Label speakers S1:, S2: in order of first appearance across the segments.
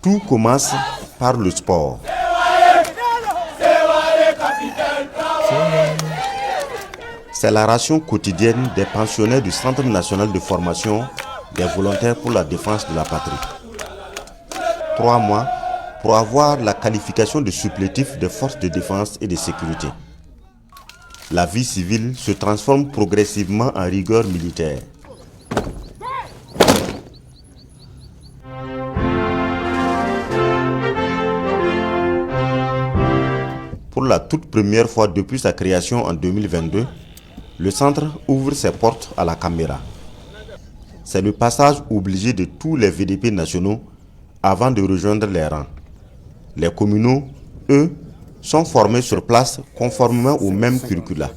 S1: Tout commence par le sport. C'est la ration quotidienne des pensionnaires du Centre national de formation des volontaires pour la défense de la patrie. 3 mois pour avoir la qualification de supplétif des forces de défense et de sécurité. La vie civile se transforme progressivement en rigueur militaire. Pour la toute première fois depuis sa création en 2022, le centre ouvre ses portes à la caméra. C'est le passage obligé de tous les VDP nationaux avant de rejoindre les rangs. Les communaux, eux, sont formés sur place conformément au même curricula.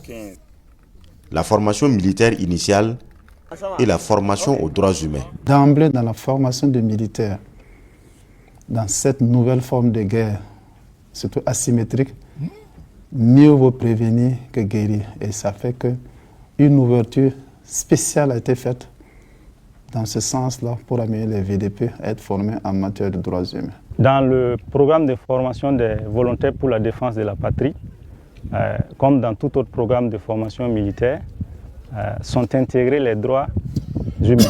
S1: La formation militaire initiale et la formation aux droits humains.
S2: D'emblée, dans la formation des militaires, dans cette nouvelle forme de guerre, surtout asymétrique, mieux vaut prévenir que guérir. Et ça fait qu'une ouverture spéciale a été faite dans ce sens-là pour amener les VDP à être formés en matière de droits humains.
S3: Dans le programme de formation des volontaires pour la défense de la patrie, comme dans tout autre programme de formation militaire, sont intégrés les droits humains.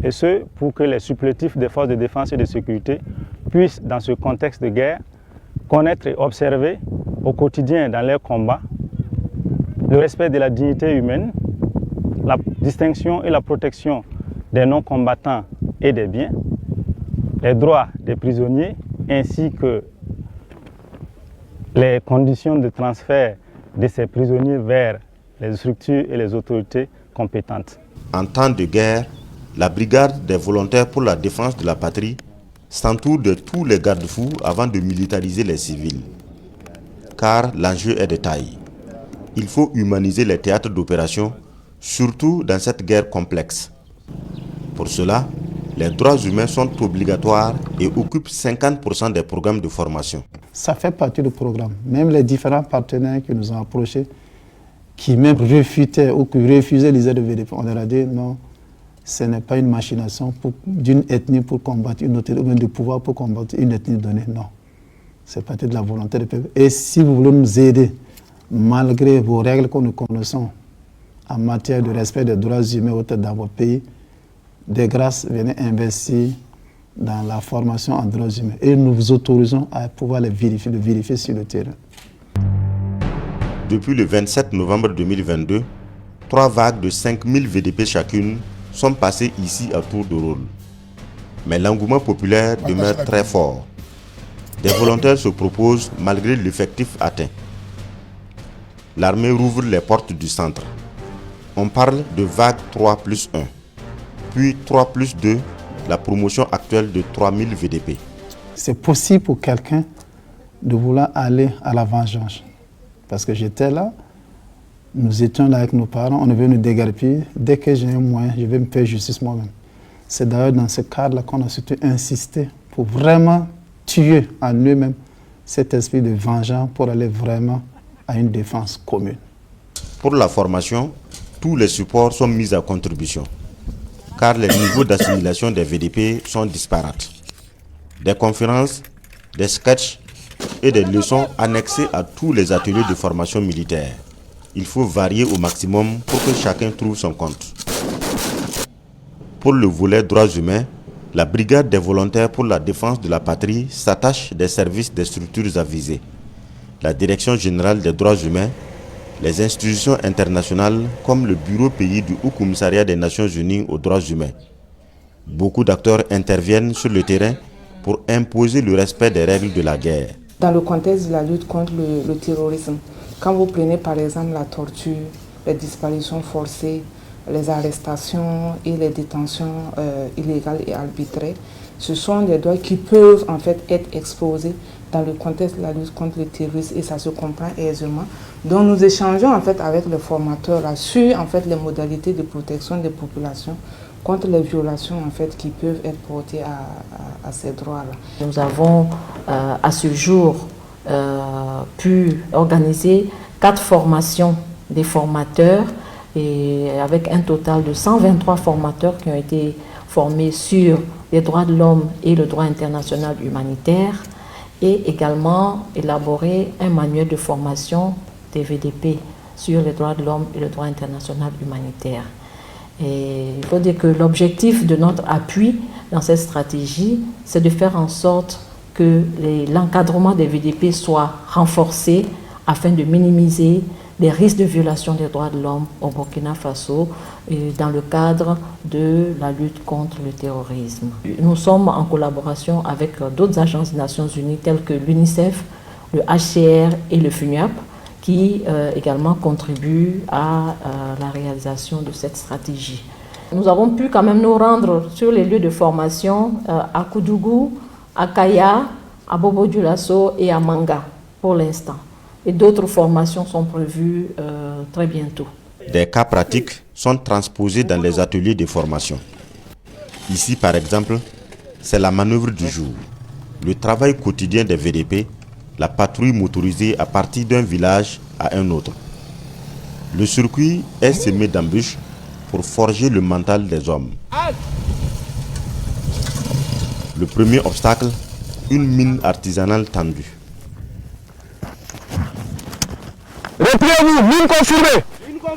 S3: Et ce, pour que les supplétifs des forces de défense et de sécurité puissent, dans ce contexte de guerre, connaître et observer au quotidien dans leurs combats le respect de la dignité humaine, la distinction et la protection des non-combattants et des biens, les droits des prisonniers ainsi que les conditions de transfert de ces prisonniers vers les structures et les autorités compétentes.
S1: En temps de guerre, la brigade des volontaires pour la défense de la patrie s'entoure de tous les garde-fous avant de militariser les civils. Car l'enjeu est de taille. Il faut humaniser les théâtres d'opération, surtout dans cette guerre complexe. Pour cela, les droits humains sont obligatoires et occupent 50% des programmes de formation.
S2: Ça fait partie du programme. Même les différents partenaires qui nous ont approchés, qui même réfutaient ou qui refusaient les aides de VDP, on leur a dit non, ce n'est pas une machination d'une ethnie pour combattre une autre, ou même du pouvoir pour combattre une ethnie donnée. Non, c'est partie de la volonté du peuple. Et si vous voulez nous aider, malgré vos règles que nous connaissons en matière de respect des droits humains dans votre pays, de grâce, venez investir dans la formation en droits humains. Et nous vous autorisons à pouvoir le vérifier sur le terrain.
S1: Depuis le 27 novembre 2022, 3 vagues de 5000 VDP chacune sont passées ici à tour de rôle. Mais l'engouement populaire demeure très fort. Des volontaires se proposent malgré l'effectif atteint. L'armée rouvre les portes du centre. On parle de vague 3+1. Puis 3+2, la promotion actuelle de 3000 VDP.
S2: C'est possible pour quelqu'un de vouloir aller à la vengeance. Parce que j'étais là, nous étions là avec nos parents, on est venu nous dégarpiller. Dès que j'ai un moyen, je vais me faire justice moi-même. C'est d'ailleurs dans ce cadre-là qu'on a surtout insisté pour vraiment tuer en eux-mêmes cet esprit de vengeance pour aller vraiment à une défense commune.
S1: Pour la formation, tous les supports sont mis à contribution, car les niveaux d'assimilation des VDP sont disparates. Des conférences, des sketchs et des leçons annexées à tous les ateliers de formation militaire. Il faut varier au maximum pour que chacun trouve son compte. Pour le volet droits humains, la brigade des volontaires pour la défense de la patrie s'attache des services des structures avisées. La Direction générale des droits humains, les institutions internationales comme le Bureau pays du Haut Commissariat des Nations Unies aux droits humains. Beaucoup d'acteurs interviennent sur le terrain pour imposer le respect des règles de la guerre.
S4: Dans le contexte de la lutte contre le terrorisme, quand vous prenez par exemple la torture, les disparitions forcées, les arrestations et les détentions illégales et arbitraires, ce sont des droits qui peuvent en fait être exposés dans le contexte de la lutte contre le terrorisme et ça se comprend aisément. Donc nous échangeons en fait avec les formateurs là, sur en fait les modalités de protection des populations contre les violations en fait qui peuvent être portées à ces droits-là.
S5: Nous avons à ce jour pu organiser 4 formations des formateurs et avec un total de 123 formateurs qui ont été former sur les droits de l'homme et le droit international humanitaire et également élaborer un manuel de formation des VDP sur les droits de l'homme et le droit international humanitaire. Et il faut dire que l'objectif de notre appui dans cette stratégie, c'est de faire en sorte que l'encadrement des VDP soit renforcé afin de minimiser les risques de violation des droits de l'homme au Burkina Faso dans le cadre de la lutte contre le terrorisme. Nous sommes en collaboration avec d'autres agences des Nations Unies telles que l'UNICEF, le HCR et le FUNUAP qui également contribuent à la réalisation de cette stratégie. Nous avons pu quand même nous rendre sur les lieux de formation à Koudougou, à Kaya, à Bobo-Dioulasso et à Manga pour l'instant. Et d'autres formations sont prévues très bientôt.
S1: Des cas pratiques sont transposés dans les ateliers de formation. Ici, par exemple, c'est la manœuvre du jour, le travail quotidien des VDP, la patrouille motorisée à partir d'un village à un autre. Le circuit est semé d'embûches pour forger le mental des hommes. Le premier obstacle, une mine artisanale tendue.
S6: Repliez-vous, mine confirmée.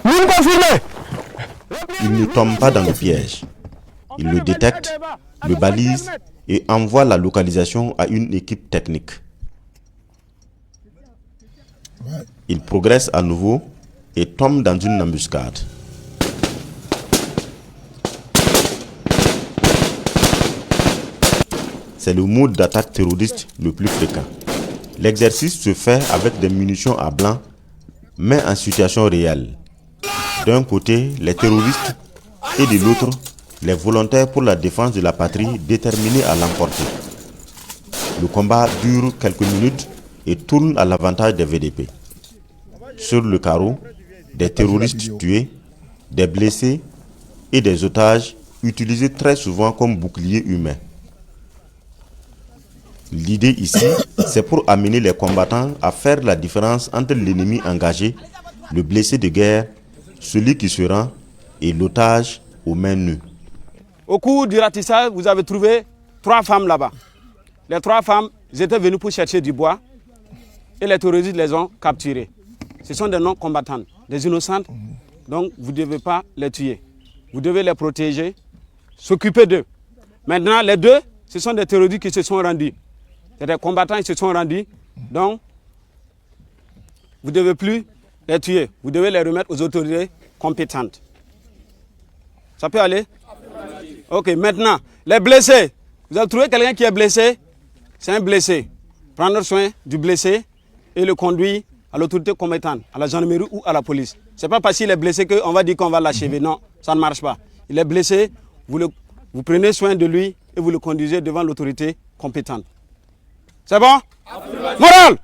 S6: Mine confirmée.
S1: Il ne tombe pas dans le piège. Il le détecte, le balise et envoie la localisation à une équipe technique. Il progresse à nouveau et tombe dans une embuscade. C'est le mode d'attaque terroriste le plus fréquent. L'exercice se fait avec des munitions à blanc, mais en situation réelle. D'un côté, les terroristes et de l'autre, les volontaires pour la défense de la patrie déterminés à l'emporter. Le combat dure quelques minutes et tourne à l'avantage des VDP. Sur le carreau, des terroristes tués, des blessés et des otages utilisés très souvent comme boucliers humains. L'idée ici, c'est pour amener les combattants à faire la différence entre l'ennemi engagé, le blessé de guerre, celui qui se rend et l'otage aux mains nues.
S7: Au cours du ratissage, vous avez trouvé 3 femmes là-bas. Les 3 femmes, elles étaient venues pour chercher du bois et les terroristes les ont capturées. Ce sont des non-combattants, des innocentes, donc vous ne devez pas les tuer. Vous devez les protéger, s'occuper d'eux. Maintenant, les 2, ce sont des terroristes qui se sont rendus. C'est des combattants qui se sont rendus, donc vous ne devez plus les tuer. Vous devez les remettre aux autorités compétentes. Ça peut aller? Ok, maintenant, les blessés. Vous avez trouvé quelqu'un qui est blessé? C'est un blessé. Prendre soin du blessé et le conduire à l'autorité compétente, à la gendarmerie ou à la police. Ce n'est pas parce qu'il est blessé qu'on va dire qu'on va l'achever. Non, ça ne marche pas. Il est blessé, vous prenez soin de lui et vous le conduisez devant l'autorité compétente. C'est bon? Moral!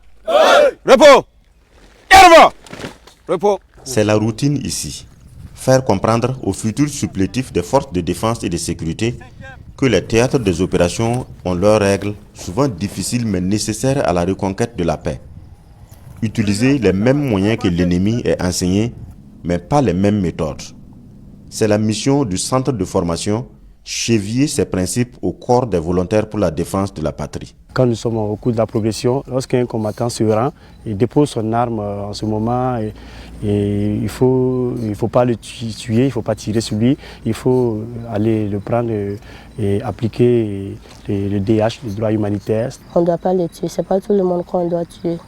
S7: Repos! Repos!
S1: C'est la routine ici. Faire comprendre aux futurs supplétifs des forces de défense et de sécurité que les théâtres des opérations ont leurs règles, souvent difficiles mais nécessaires à la reconquête de la paix. Utiliser les mêmes moyens que l'ennemi est enseigné, mais pas les mêmes méthodes. C'est la mission du centre de formation, cheviller ces principes au corps des volontaires pour la défense de la patrie.
S8: Quand nous sommes au cours de la progression, lorsqu'un combattant se rend, il dépose son arme en ce moment et il ne faut pas le tuer, il ne faut pas tirer sur lui, il faut aller le prendre et appliquer le DH, le droit humanitaire.
S9: On ne doit pas le tuer, ce n'est pas tout le monde qu'on doit tuer.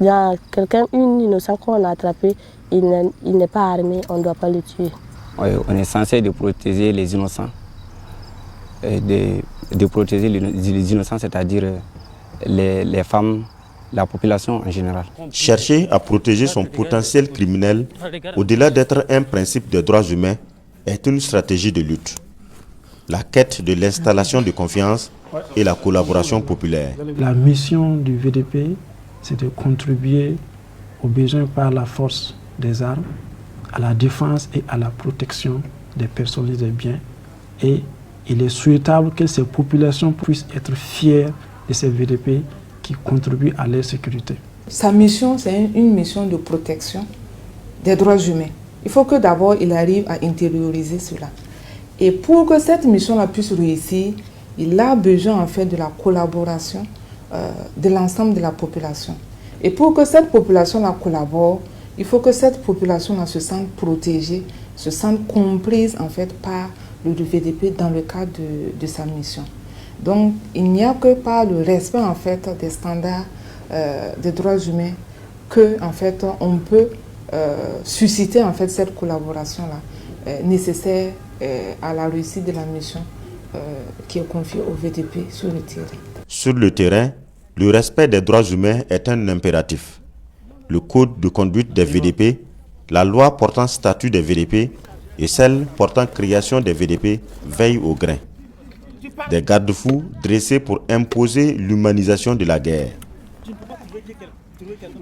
S9: Il y a quelqu'un, une innocent qu'on a attrapé, il n'est pas armé, on ne doit pas le tuer.
S10: On est censé de protéger les innocents. De protéger les innocents, c'est-à-dire les femmes, la population en général.
S1: Chercher à protéger son potentiel criminel, au-delà d'être un principe des droits humains, est une stratégie de lutte. La quête de l'installation de confiance et la collaboration populaire.
S11: La mission du VDP, c'est de contribuer aux besoins par la force des armes, à la défense et à la protection des personnes et des biens. Et il est souhaitable que ces populations puissent être fières de ces VDP qui contribuent à leur sécurité.
S4: Sa mission, c'est une mission de protection des droits humains. Il faut que d'abord il arrive à intérioriser cela. Et pour que cette mission-là puisse réussir, il a besoin en fait de la collaboration de l'ensemble de la population. Et pour que cette population-là collabore, il faut que cette population-là se sente protégée, se sente comprise en fait par le VDP dans le cadre de sa mission. Donc, il n'y a que par le respect en fait des standards des droits humains que en fait on peut susciter en fait cette collaboration-là nécessaire à la réussite de la mission qui est confiée au VDP sur le terrain.
S1: Sur le terrain, le respect des droits humains est un impératif. Le code de conduite des VDP, la loi portant statut des VDP et celle portant création des VDP veillent au grain. Des garde-fous dressés pour imposer l'humanisation de la guerre.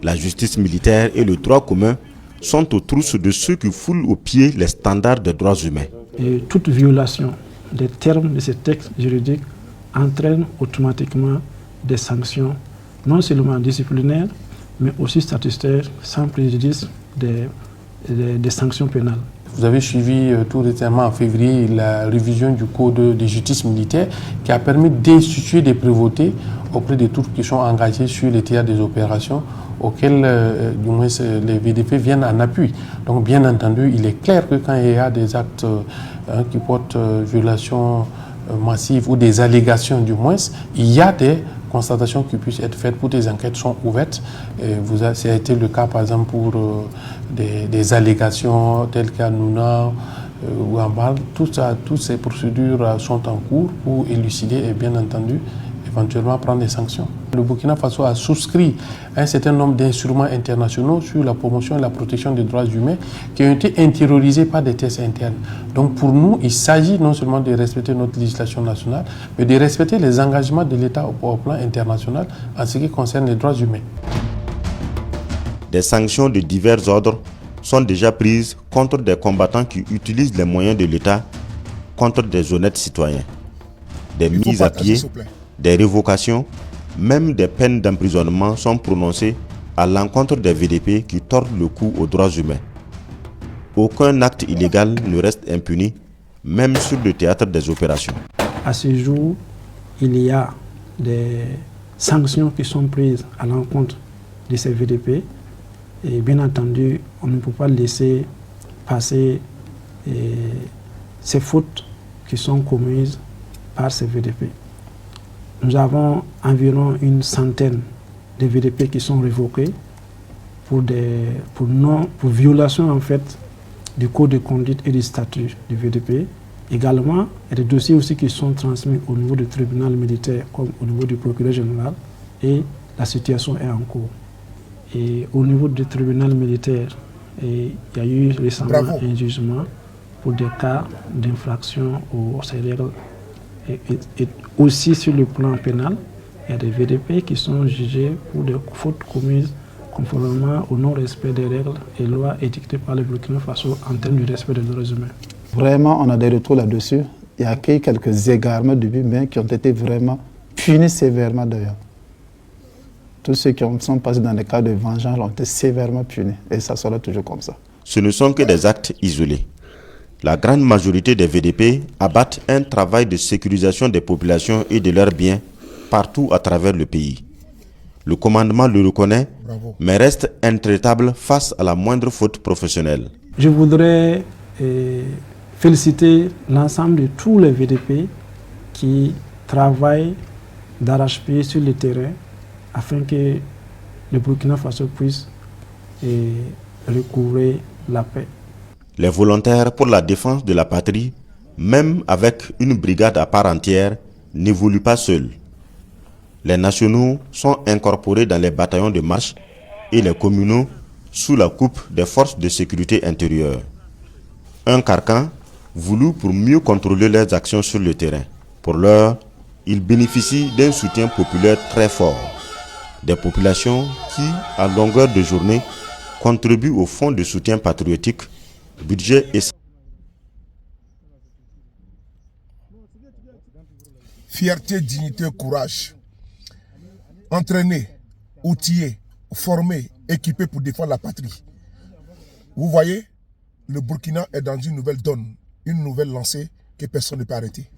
S1: La justice militaire et le droit commun sont aux trousses de ceux qui foulent aux pieds les standards des droits humains.
S11: Et toute violation des termes de ces textes juridiques entraîne automatiquement des sanctions, non seulement disciplinaires, mais aussi statutaires, sans préjudice des sanctions pénales.
S12: Vous avez suivi tout récemment en février la révision du code de justice militaire qui a permis d'instituer des prévôtés auprès des troupes qui sont engagées sur les théâtres des opérations auxquelles du moins les VDP viennent en appui. Donc bien entendu, il est clair que quand il y a des actes qui portent violation massive ou des allégations du moins, il y a des constatations qui puissent être faites pour des enquêtes sont ouvertes. Ça a été le cas par exemple pour des allégations telles qu'à Nouna ou en Bâle. Toutes ces procédures sont en cours pour élucider et bien entendu éventuellement prendre des sanctions. Le Burkina Faso a souscrit un certain nombre d'instruments internationaux sur la promotion et la protection des droits humains qui ont été intériorisés par des tests internes. Donc pour nous, il s'agit non seulement de respecter notre législation nationale, mais de respecter les engagements de l'État au plan international en ce qui concerne les droits humains.
S1: Des sanctions de divers ordres sont déjà prises contre des combattants qui utilisent les moyens de l'État contre des honnêtes citoyens. Des mises à pied, des révocations, même des peines d'emprisonnement sont prononcées à l'encontre des VDP qui tordent le cou aux droits humains. Aucun acte illégal ne reste impuni, même sur le théâtre des opérations.
S11: À ce jour, il y a des sanctions qui sont prises à l'encontre de ces VDP. Et bien entendu, on ne peut pas laisser passer ces fautes qui sont commises par ces VDP. Nous avons environ une centaine de VDP qui sont révoqués pour violation en fait du code de conduite et du statut du VDP. Également, il y a des dossiers aussi qui sont transmis au niveau du tribunal militaire comme au niveau du procureur général et la situation est en cours. Et au niveau du tribunal militaire, il y a eu récemment un jugement pour des cas d'infraction aux règles. Et aussi sur le plan pénal, il y a des VDP qui sont jugés pour des fautes commises conformément au non-respect des règles et lois édictées par le Burkina Faso en termes de respect des droits humains.
S2: Vraiment, on a des retours là-dessus. Il y a quelques égarements de but, mais qui ont été vraiment punis sévèrement d'ailleurs. Tous ceux qui sont passés dans les cas de vengeance ont été sévèrement punis. Et ça sera toujours comme ça.
S1: Ce ne sont que des actes isolés. La grande majorité des VDP abattent un travail de sécurisation des populations et de leurs biens partout à travers le pays. Le commandement le reconnaît, mais reste intraitable face à la moindre faute professionnelle.
S11: Je voudrais féliciter l'ensemble de tous les VDP qui travaillent d'arrache-pied sur le terrain afin que le Burkina Faso puisse recouvrer la paix.
S1: Les volontaires pour la défense de la patrie, même avec une brigade à part entière, n'évoluent pas seuls. Les nationaux sont incorporés dans les bataillons de marche et les communaux sous la coupe des forces de sécurité intérieure. Un carcan voulu pour mieux contrôler leurs actions sur le terrain. Pour l'heure, ils bénéficient d'un soutien populaire très fort. Des populations qui, à longueur de journée, contribuent au fonds de soutien patriotique, budget et...
S13: Fierté, dignité, courage. Entraînés, outillés, formés, équipés pour défendre la patrie. Vous voyez, le Burkina est dans une nouvelle donne, une nouvelle lancée que personne ne peut arrêter.